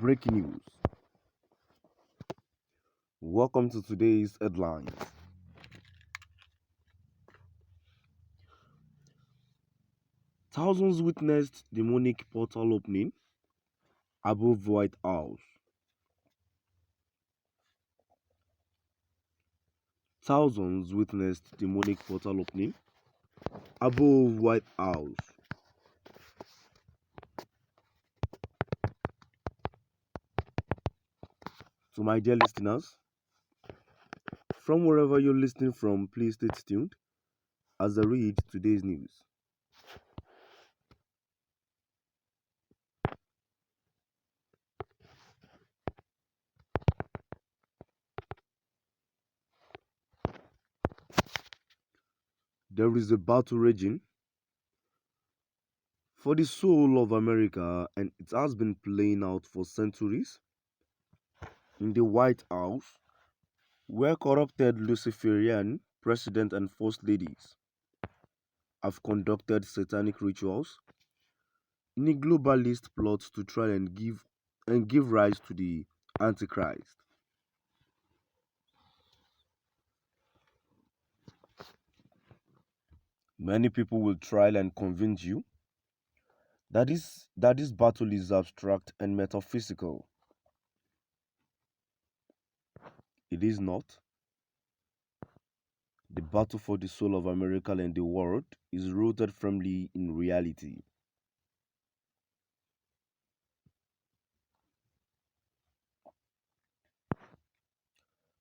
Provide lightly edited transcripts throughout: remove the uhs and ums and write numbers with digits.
Breaking news. Welcome to today's headlines. Thousands witnessed demonic portal opening above White House. Thousands witnessed demonic portal opening above White House. To my dear listeners, from wherever you're listening from, please stay tuned as I read today's news. There is a battle raging for the soul of America, and it has been playing out for centuries in the White House, where corrupted Luciferian president and first ladies have conducted satanic rituals in a globalist plot to try and give rise to the Antichrist. Many people will try and convince you that this battle is abstract and metaphysical. It is not. The battle for the soul of America and the world is rooted firmly in reality.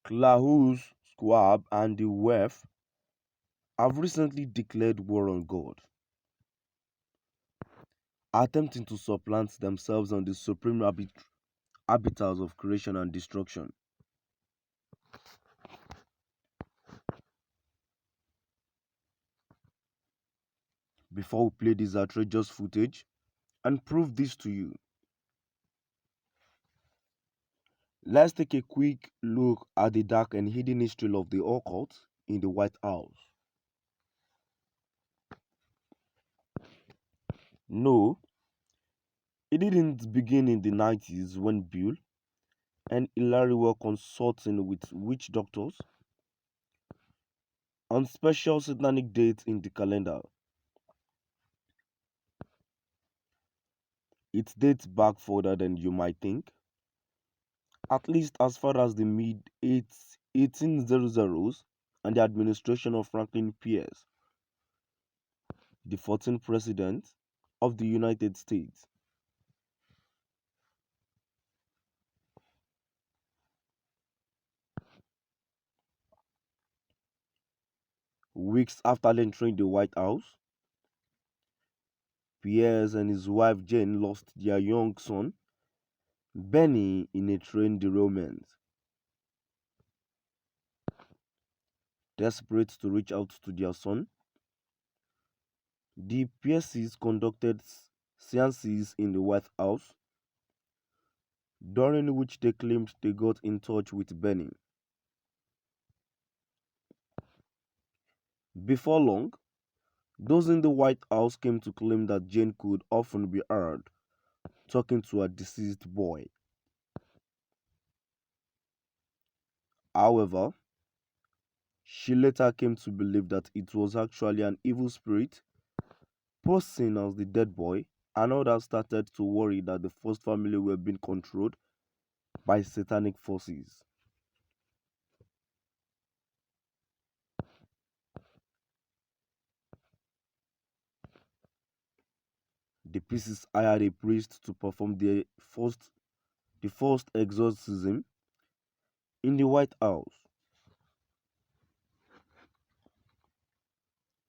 Klaus Schwab and the WEF have recently declared war on God, attempting to supplant themselves on the supreme arbiters of creation and destruction. Before we play this outrageous footage and prove this to you, let's take a quick look at the dark and hidden history of the occult in the White House. No, it didn't begin in the 90s when Bill and Hillary were consulting with witch doctors on special satanic dates in the calendar. It dates back further than you might think, at least as far as the mid 1800s and the administration of Franklin Pierce, the 14th president of the United States. Weeks after entering the White House, Pierce and his wife Jane lost their young son, Benny, in a train derailment. Desperate to reach out to their son, the Pierces conducted seances in the White House, during which they claimed they got in touch with Benny. Before long, those in the White House came to claim that Jane could often be heard talking to a deceased boy. However, she later came to believe that it was actually an evil spirit posing as the dead boy, and others started to worry that the first family were being controlled by satanic forces. The pieces hired a priest to perform the first exorcism in the White House.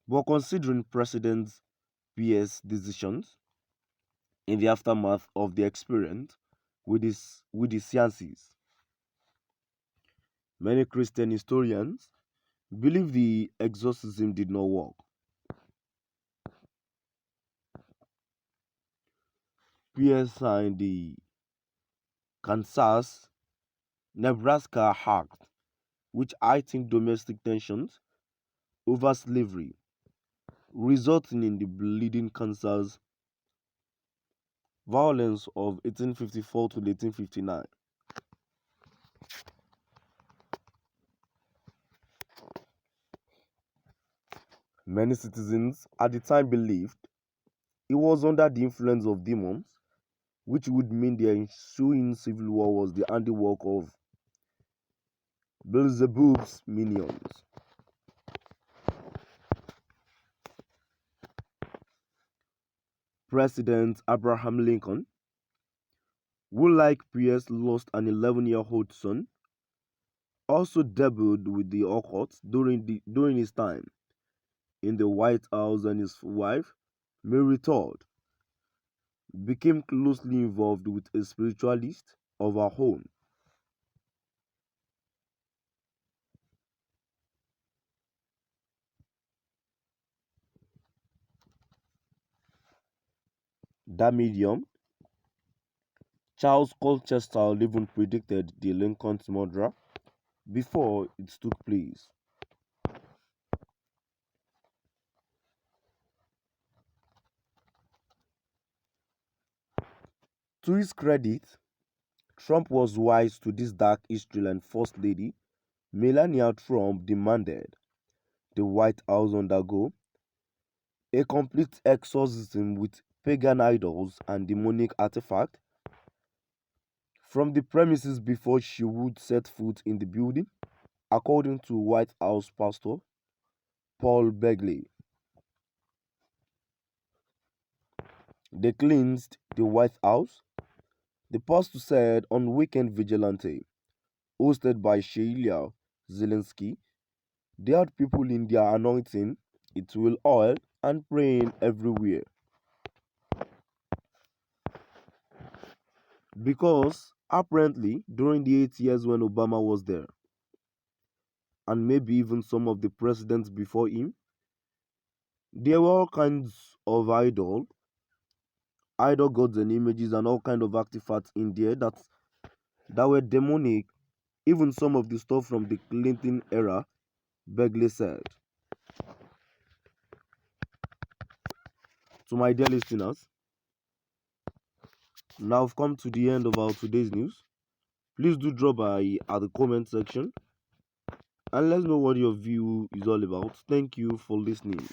But considering President Pierce's decisions in the aftermath of the experience with the seances, many Christian historians believe the exorcism did not work. Pierce signed the Kansas Nebraska Act, which heightened domestic tensions over slavery, resulting in the bleeding Kansas violence of 1854 to 1859. Many citizens at the time believed he was under the influence of demons, which would mean the ensuing civil war was the handiwork of Beelzebub's minions. President Abraham Lincoln, who like Pierce lost an 11-year-old son, also dabbled with the occult during his time in the White House, and his wife, Mary Todd, became closely involved with a spiritualist of her own. That medium, Charles Colchester, even predicted the Lincoln's murder before it took place. To his credit, Trump was wise to this dark history, and First Lady Melania Trump demanded the White House undergo a complete exorcism with pagan idols and demonic artifacts from the premises before she would set foot in the building, according to White House pastor Paul Begley. They cleansed the White House, the pastor said, on Weekend Vigilante, hosted by Sheila Zelensky. They had people in their anointing, it will oil, and praying everywhere. Because apparently, during the 8 years when Obama was there, and maybe even some of the presidents before him, there were all kinds of idol gods and images and all kind of artifacts in there that were demonic. Even some of the stuff from the Clinton era, Begley said. To my dear listeners, now I've come to the end of our today's news. Please do drop by at the comment section and let us know what your view is all about. Thank you for listening.